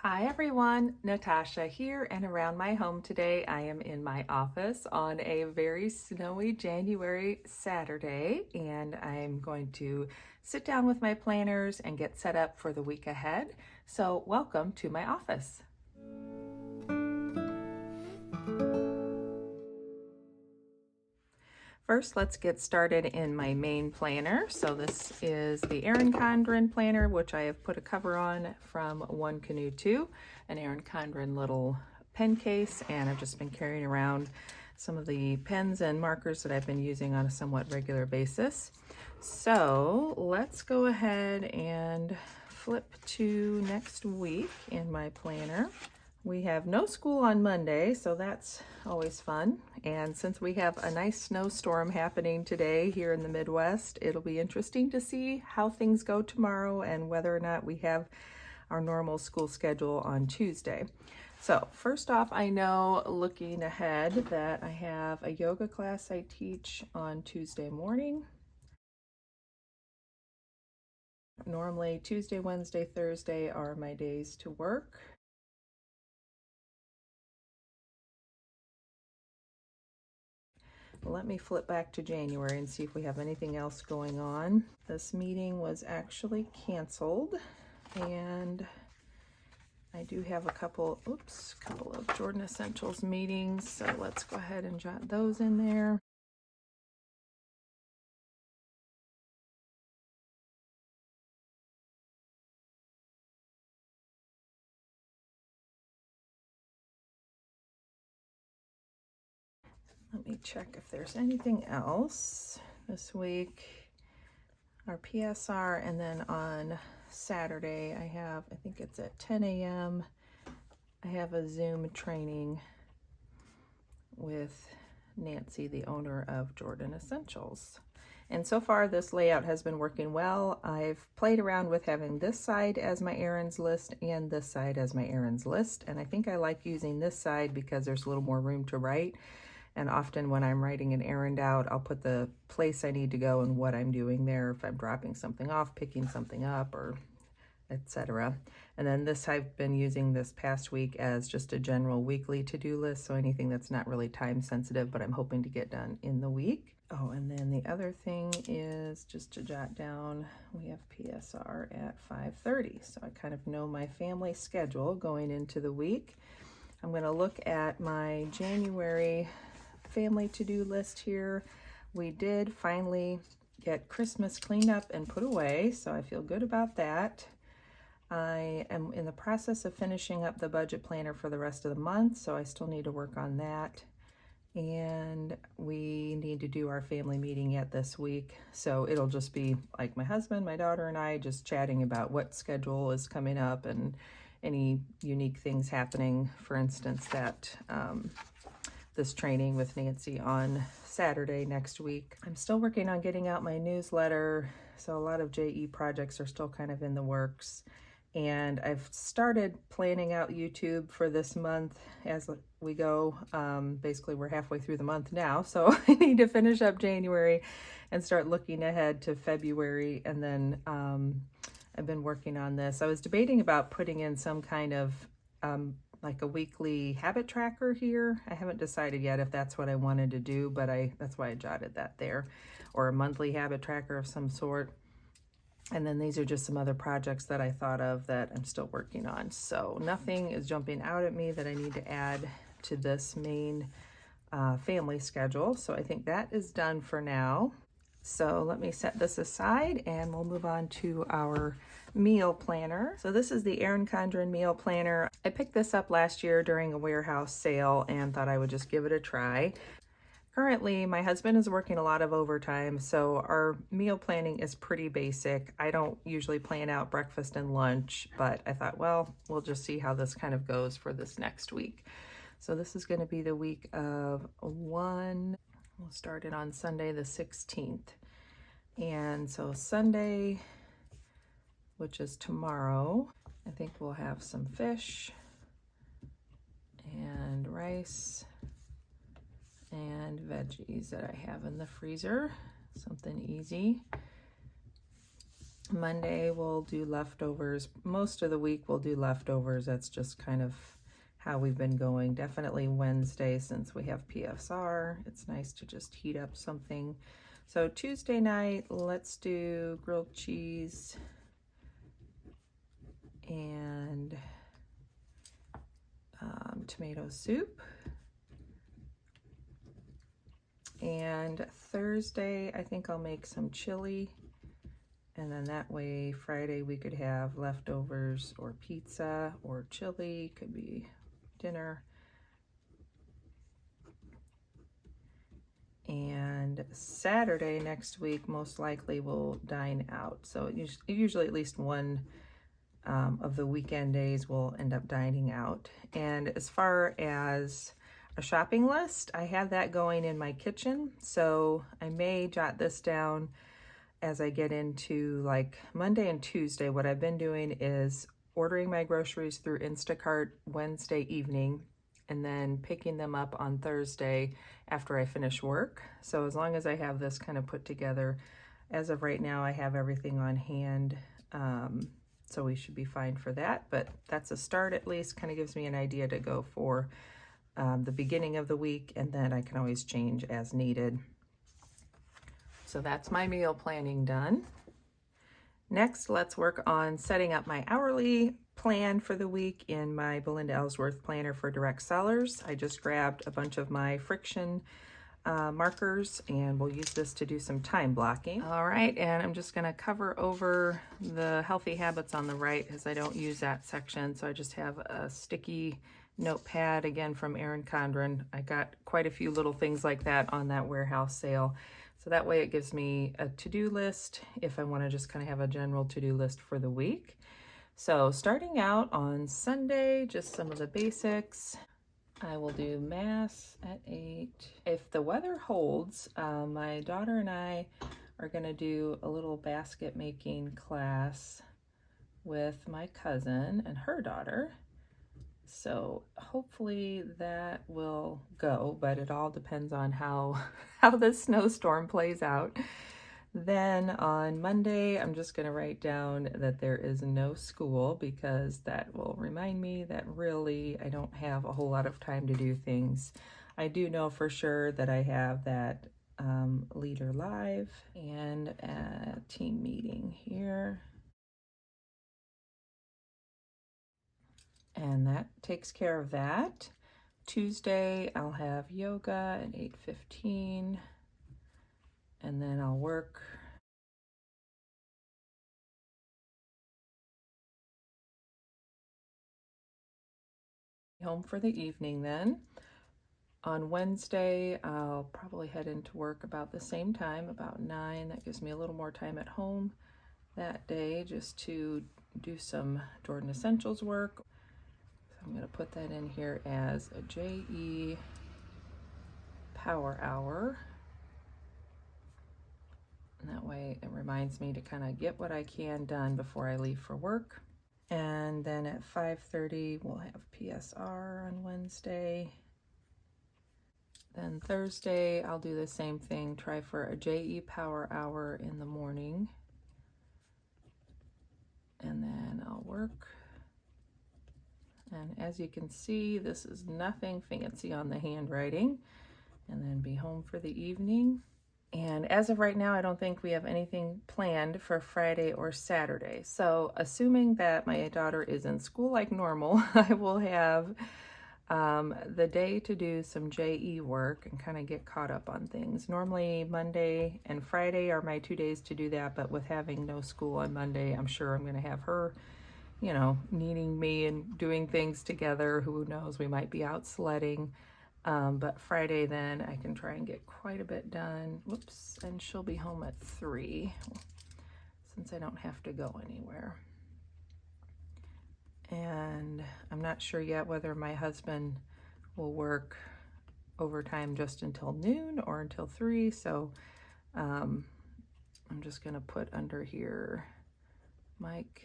Hi everyone, Natasha here, and around my home today I am in my office on a very snowy January Saturday, and I'm going to sit down with my planners and get set up for the week ahead. So welcome to my office. First, let's get started in my main planner. So this is the Erin Condren planner, which I have put a cover on from One Canoe 2, an Erin Condren little pen case, and I've just been carrying around some of the pens and markers that I've been using on a somewhat regular basis. So let's go ahead and flip to next week in my planner. We have no school on Monday, so that's always fun. And since we have a nice snowstorm happening today here in the Midwest, it'll be interesting to see how things go tomorrow and whether or not we have our normal school schedule on Tuesday. So first off, I know looking ahead that I have a yoga class I teach on Tuesday morning. Normally Tuesday, Wednesday, Thursday are my days to work. Let me flip back to January and see if we have anything else going on. This meeting was actually canceled, and I do have a couple of Jordan Essentials meetings, so let's go ahead and jot those in there. Let me check if there's anything else this week. Our PSR, and then on Saturday I think it's at 10 a.m. I have a Zoom training with Nancy, the owner of Jordan Essentials. And so far this layout has been working well. I've played around with having this side as my errands list and this side as my errands list. And I think I like using this side because there's a little more room to write. And often when I'm writing an errand out, I'll put the place I need to go and what I'm doing there, if I'm dropping something off, picking something up, or etc. And then this I've been using this past week as just a general weekly to-do list, so anything that's not really time sensitive, but I'm hoping to get done in the week. Oh, and then the other thing is just to jot down, we have PSR at 5:30, so I kind of know my family schedule going into the week. I'm going to look at my January family to-do list here. We did finally get Christmas cleaned up and put away, so I feel good about that. I am in the process of finishing up the budget planner for the rest of the month, so I still need to work on that. And we need to do our family meeting yet this week, so it'll just be like my husband, my daughter, and I just chatting about what schedule is coming up and any unique things happening. For instance, that this training with Nancy on Saturday next week. I'm still working on getting out my newsletter, so a lot of JE projects are still kind of in the works. And I've started planning out YouTube for this month as we go. Basically, we're halfway through the month now, so I need to finish up January and start looking ahead to February. And then I've been working on this. I was debating about putting in some kind of like a weekly habit tracker here. I haven't decided yet if that's what I wanted to do, but that's why I jotted that there, or a monthly habit tracker of some sort. And then these are just some other projects that I thought of that I'm still working on. So nothing is jumping out at me that I need to add to this main family schedule. So I think that is done for now. So let me set this aside and we'll move on to our meal planner. So this is the Erin Condren meal planner. I picked this up last year during a warehouse sale and thought I would just give it a try. Currently, my husband is working a lot of overtime, so our meal planning is pretty basic. I don't usually plan out breakfast and lunch, but I thought, well, we'll just see how this kind of goes for this next week. So this is going to be the week of 1. We'll start it on Sunday the 16th. And so Sunday, which is tomorrow, I think we'll have some fish and rice and veggies that I have in the freezer, something easy. Monday we'll do leftovers. Most of the week we'll do leftovers. That's just kind of how we've been going. Definitely Wednesday, since we have PSR, it's nice to just heat up something. So Tuesday night, let's do grilled cheese and tomato soup. And Thursday, I think I'll make some chili. And then that way, Friday we could have leftovers or pizza or chili, could be dinner. And Saturday next week, most likely we'll dine out. So usually at least one of the weekend days we'll end up dining out. And as far as a shopping list, I have that going in my kitchen. So I may jot this down as I get into like Monday and Tuesday. What I've been doing is ordering my groceries through Instacart Wednesday evening and then picking them up on Thursday after I finish work. So as long as I have this kind of put together, as of right now, I have everything on hand. So we should be fine for that, but that's a start at least. Kind of gives me an idea to go for the beginning of the week, and then I can always change as needed. So that's my meal planning done. Next, let's work on setting up my hourly plan for the week in my Belinda Ellsworth planner for direct sellers. I just grabbed a bunch of my friction markers, and we'll use this to do some time blocking. All right, and I'm just gonna cover over the healthy habits on the right because I don't use that section. So I just have a sticky notepad, again from Erin Condren. I got quite a few little things like that on that warehouse sale. So that way it gives me a to-do list if I want to just kind of have a general to-do list for the week. So starting out on Sunday, just some of the basics. I will do Mass at 8. If the weather holds, my daughter and I are going to do a little basket making class with my cousin and her daughter. So hopefully that will go, but it all depends on how this snowstorm plays out. Then on Monday, I'm just going to write down that there is no school because that will remind me that really I don't have a whole lot of time to do things. I do know for sure that I have that leader live and a team meeting here. And that takes care of that. Tuesday, I'll have yoga at 8:15, and then I'll work. Home for the evening then. On Wednesday, I'll probably head into work about the same time, about 9. That gives me a little more time at home that day just to do some Jordan Essentials work. I'm going to put that in here as a JE power hour. And that way it reminds me to kind of get what I can done before I leave for work. And then at 5:30, we'll have PSR on Wednesday. Then Thursday, I'll do the same thing, try for a JE power hour in the morning. And then I'll work. And as you can see, this is nothing fancy on the handwriting. And then be home for the evening. And as of right now, I don't think we have anything planned for Friday or Saturday. So assuming that my daughter is in school like normal, I will have the day to do some JE work and kind of get caught up on things. Normally Monday and Friday are my 2 days to do that, but with having no school on Monday, I'm sure I'm going to have her, you know, needing me and doing things together. Who knows, we might be out sledding. But Friday then I can try and get quite a bit done. Whoops, and she'll be home at 3 since I don't have to go anywhere. And I'm not sure yet whether my husband will work overtime just until noon or until 3. So I'm just gonna put under here Mike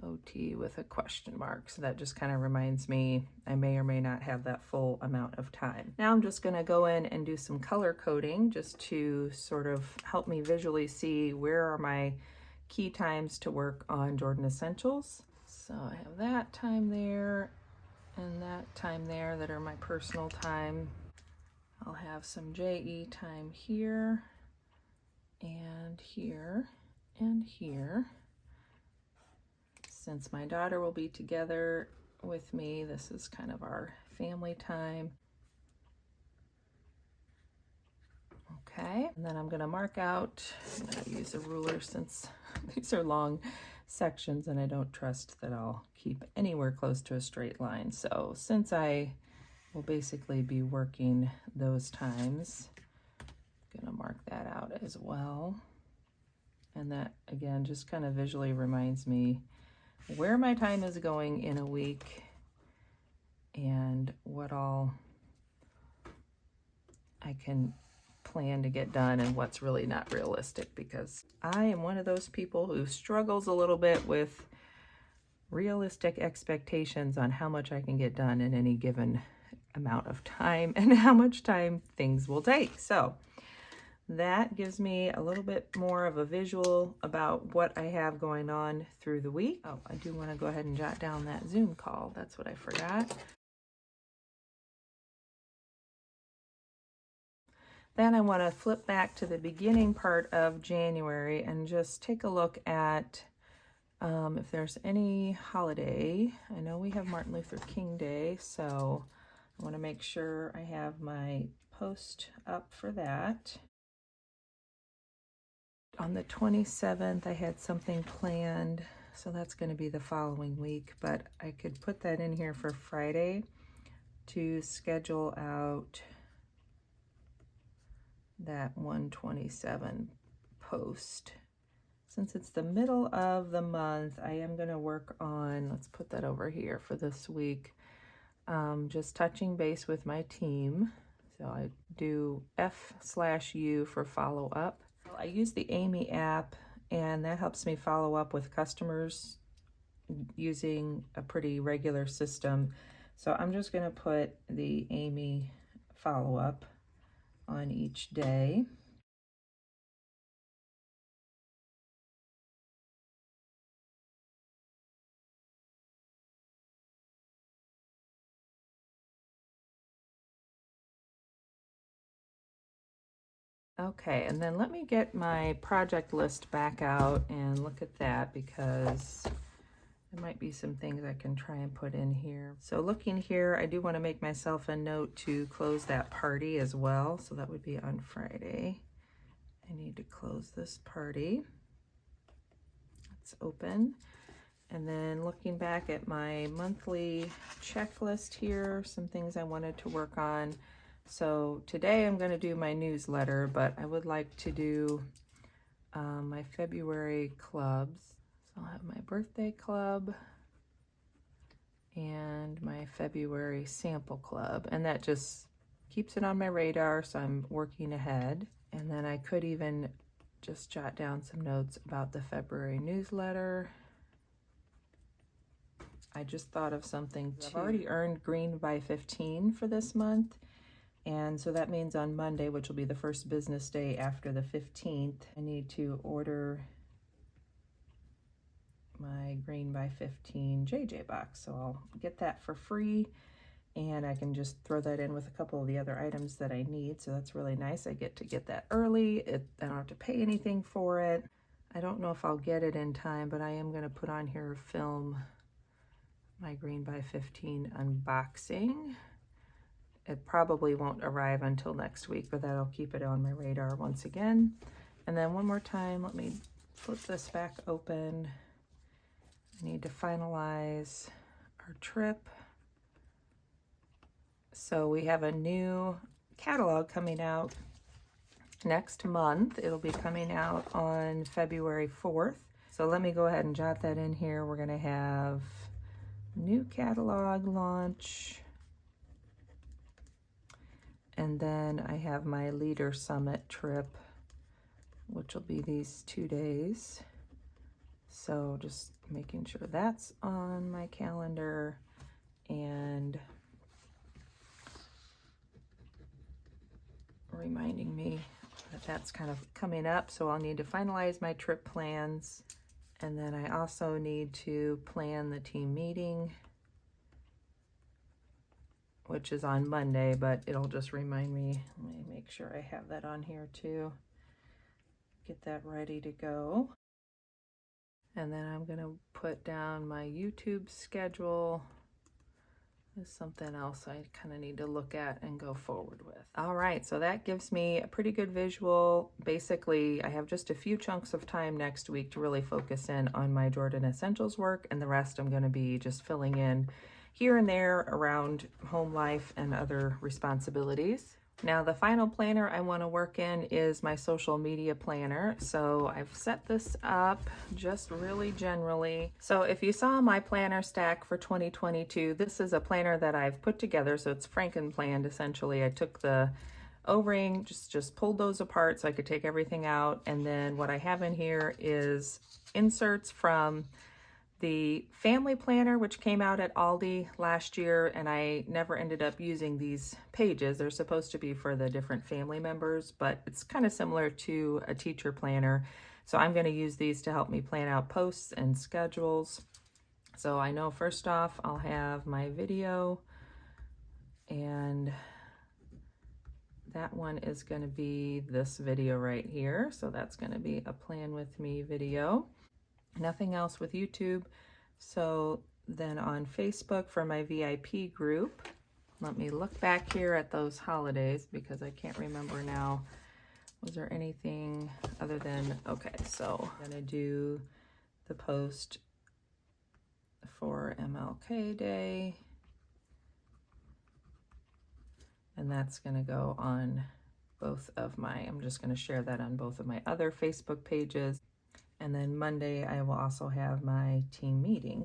OT with a question mark. So that just kind of reminds me I may or may not have that full amount of time. Now I'm just going to go in and do some color coding just to sort of help me visually see where are my key times to work on Jordan Essentials. So I have that time there and that time there that are my personal time. I'll have some JE time here and here and here. Since my daughter will be together with me, this is kind of our family time. Okay, and then I'm going to mark out, I'm going to use a ruler since these are long sections and I don't trust that I'll keep anywhere close to a straight line. So since I will basically be working those times, I'm going to mark that out as well. And that again just kind of visually reminds me where my time is going in a week and what all I can plan to get done and what's really not realistic, because I am one of those people who struggles a little bit with realistic expectations on how much I can get done in any given amount of time and how much time things will take. So that gives me a little bit more of a visual about what I have going on through the week. Oh, I do want to go ahead and jot down that Zoom call. That's what I forgot. Then I want to flip back to the beginning part of January and just take a look at if there's any holiday. I know we have Martin Luther King Day, so I want to make sure I have my post up for that. On the 27th, I had something planned, so that's going to be the following week, but I could put that in here for Friday to schedule out that 127 post. Since it's the middle of the month, I am going to work on, let's put that over here for this week, just touching base with my team. So I do F/U for follow up. I use the Amy app, and that helps me follow up with customers using a pretty regular system. So I'm just going to put the Amy follow up on each day. Okay, and then let me get my project list back out and look at that, because there might be some things I can try and put in here. So looking here, I do want to make myself a note to close that party as well. So that would be on Friday. I need to close this party. It's open. And then looking back at my monthly checklist here, some things I wanted to work on. So today I'm going to do my newsletter, but I would like to do my February clubs. So I'll have my birthday club and my February sample club, and that just keeps it on my radar, so I'm working ahead. And then I could even just jot down some notes about the February newsletter. I just thought of something too. I've already earned green by 15 for this month, and so that means on Monday, which will be the first business day after the 15th, I need to order my green by 15 JJ box. So I'll get that for free, and I can just throw that in with a couple of the other items that I need. So that's really nice. I get to get that early. I don't have to pay anything for it. I don't know if I'll get it in time, but I am going to put on here film my green by 15 unboxing. It probably won't arrive until next week, but that'll keep it on my radar once again. And then one more time, let me flip this back open. I need to finalize our trip. So we have a new catalog coming out next month. It'll be coming out on February 4th. So let me go ahead and jot that in here. We're going to have new catalog launch. And then I have my Leader Summit trip, which will be these 2 days. So just making sure that's on my calendar and reminding me that that's kind of coming up. So I'll need to finalize my trip plans And then I also need to plan the team meeting, which is on Monday, but it'll just remind me. Let me make sure I have that on here too. Get that ready to go. And then I'm gonna put down my YouTube schedule. There's something else I kind of need to look at and go forward with. All right, so that gives me a pretty good visual. Basically, I have just a few chunks of time next week to really focus in on my Jordan Essentials work, and the rest I'm gonna be just filling in here and there around home life and other responsibilities. Now, the final planner I want to work in is my social media planner. So I've set this up just really generally. So if you saw my planner stack for 2022, this is a planner that I've put together. So it's Frankenplanned, essentially. I took the O-ring, just pulled those apart so I could take everything out. And then what I have in here is inserts from the family planner, which came out at Aldi last year, and I never ended up using these pages. They're supposed to be for the different family members, but it's kind of similar to a teacher planner. So I'm going to use these to help me plan out posts and schedules. So I know first off, I'll have my video, and that one is going to be this video right here. So that's going to be a plan with me video. Nothing else with YouTube. So then on Facebook for my VIP group, let me look back here at those holidays because I can't remember now. Was there anything other than, okay, so I'm gonna do the post for MLK Day. And that's gonna go on both of my, I'm just gonna share that on both of my other Facebook pages. And then Monday, I will also have my team meeting.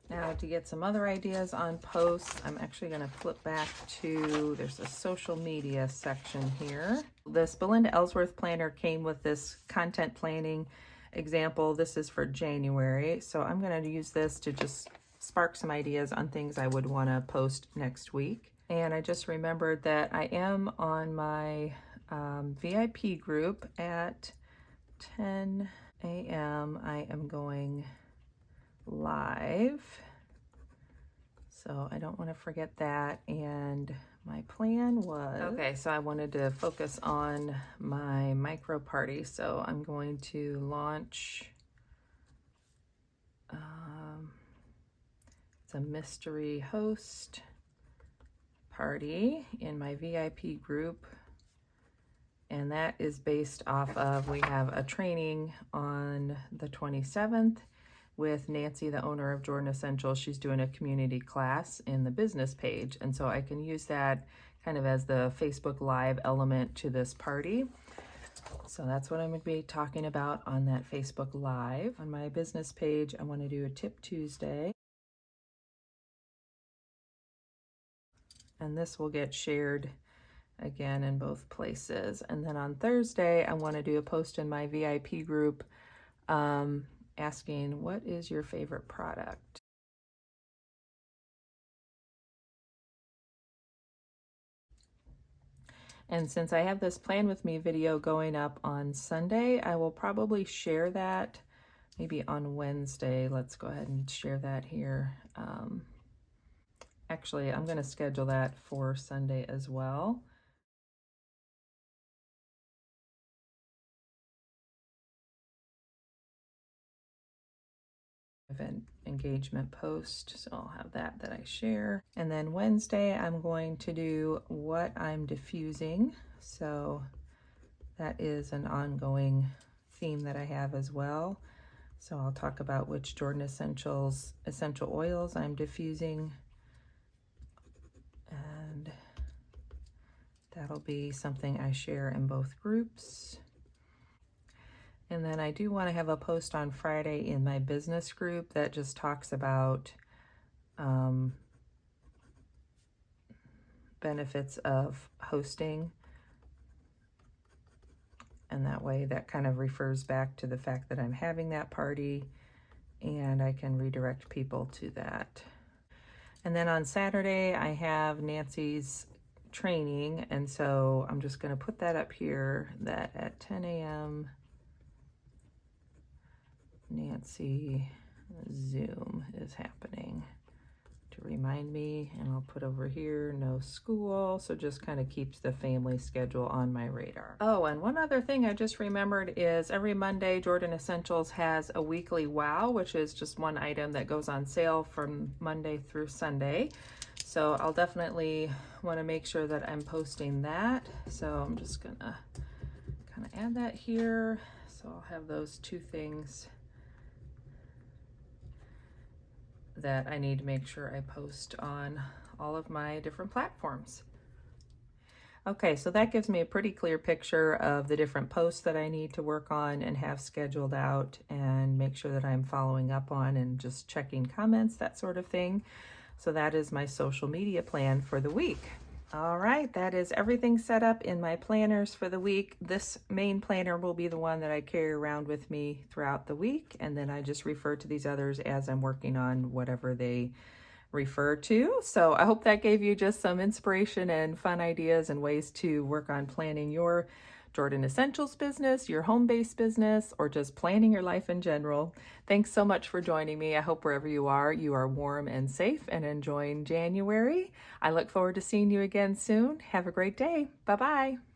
Now to get some other ideas on posts, I'm actually going to flip back to, there's a social media section here. This Belinda Ellsworth planner came with this content planning example. This is for January. So I'm going to use this to just spark some ideas on things I would want to post next week. And I just remembered that I am on my VIP group at 10 a.m. I am going live, so I don't want to forget that. And my plan was, okay, so I wanted to focus on my micro party, so I'm going to launch it's a mystery host party in my VIP group. And that is based off of, we have a training on the 27th with Nancy, the owner of Jordan Essentials. She's doing a community class in the business page. And so I can use that kind of as the Facebook Live element to this party. So that's what I'm going to be talking about on that Facebook Live. On my business page, I want to do a Tip Tuesday. And this will get shared again in both places. And then on Thursday, I want to do a post in my VIP group asking, what is your favorite product? And since I have this Plan With Me video going up on Sunday, I will probably share that maybe on Wednesday. Let's go ahead and share that here. Actually, I'm going to schedule that for Sunday as well. Event engagement post, so I'll have that I share. And then Wednesday, I'm going to do what I'm diffusing. So that is an ongoing theme that I have as well. So I'll talk about which Jordan Essentials essential oils I'm diffusing. And that'll be something I share in both groups. And then I do want to have a post on Friday in my business group that just talks about benefits of hosting. And that way that kind of refers back to the fact that I'm having that party, and I can redirect people to that. And then on Saturday, I have Nancy's training, and so I'm just going to put that up here that at 10 a.m. Nancy Zoom is happening to remind me, and I'll put over here no school, so just kind of keeps the family schedule on my radar. Oh, and one other thing I just remembered is every Monday Jordan Essentials has a weekly WOW, which is just one item that goes on sale from Monday through Sunday. So I'll definitely want to make sure that I'm posting that. So I'm just gonna kind of add that here. So I'll have those two things that I need to make sure I post on all of my different platforms. Okay, so that gives me a pretty clear picture of the different posts that I need to work on and have scheduled out and make sure that I'm following up on and just checking comments, that sort of thing. So that is my social media plan for the week. All right, that is everything set up in my planners for the week. This main planner will be the one that I carry around with me throughout the week, and then I just refer to these others as I'm working on whatever they refer to. So I hope that gave you just some inspiration and fun ideas and ways to work on planning your Jordan Essentials business, your home-based business, or just planning your life in general. Thanks so much for joining me. I hope wherever you are warm and safe and enjoying January. I look forward to seeing you again soon. Have a great day. Bye-bye.